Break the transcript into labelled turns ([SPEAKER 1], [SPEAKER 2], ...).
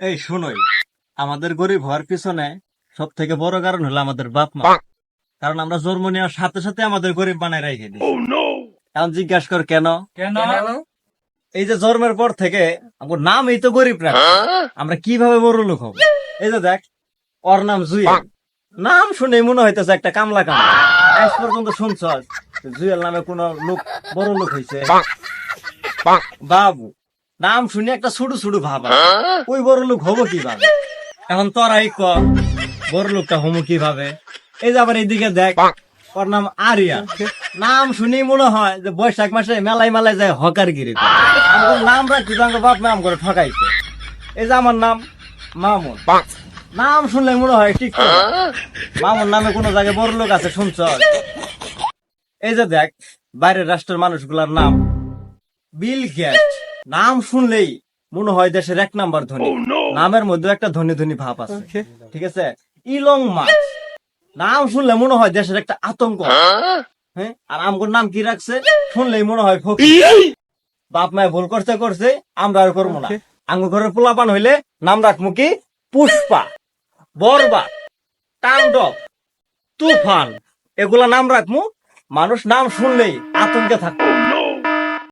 [SPEAKER 1] এই শুনোই, আমাদের গরিব হওয়ার পিছনে সব থেকে বড় কারণ হলো আমাদের বাপ মা। কারণ আমরা জন্ম নেওয়ার সাথে সাথে আমাদের গরিব বানায় রেখে দিই। এখন জিজ্ঞাসা কর কেন?
[SPEAKER 2] কেন?
[SPEAKER 1] এই যে জন্মের পর থেকে আমার নাম এই তো গরিব রাখছে, আমরা কিভাবে বড় লোক হবো? এই যে দেখ, ওর নাম জুয়েল। নাম শুনে মনে হইতেছে একটা কামলা কাম। আজ পর্যন্ত শুনছ জুয়েল নামে কোন লোক বড় লোক হয়েছে? বাবু, নাম শুনে একটা ছুটু ছুটু ভাবা, ওই বড় লোক হবো কিভাবে? এখন তোরাই ক, বড় লোকটা হবো কিভাবে? এই যে আবার এইদিকে দেখ, ওর নাম আরিয়া। নাম শুনেই মনে হয় যে বৈশাখ মাসে মেলায় মেলায় যায় হকার গিরি। নাম রাখছি তো আমার বাপ নাম করে ঠকাইছে। এই যে আমার নাম মামুন, নাম শুনলে মনে হয় ঠিক মামুন নামে কোন জায়গায় বড় লোক আছে শুনছ? এই যে দেখ, বাইরের রাষ্ট্রের মানুষগুলার নাম বিল গেট। নাম শুনলেই মনে হয় দেশের 1 নাম্বার ধনী। নামের মধ্যে একটা ধনী ধনী ভাব আছে, ঠিক আছে? ইলং মাস্ক, নাম শুনলে মনে হয় দেশের একটা আতঙ্ক। হ্যাঁ, আর আমগোর নাম কি রাখছে শুনলেই মনে হয় ফকির। বাপ মায় ভুল করছে করছে, আমরা আর করবো না। আঙ্গু ঘরের পোলাপান হইলে নাম রাখবো কি পুষ্পা, বরবাদ, তাণ্ডব, তুফান, এগুলা নাম রাখবো। মানুষ নাম শুনলেই আতঙ্কে থাকবো।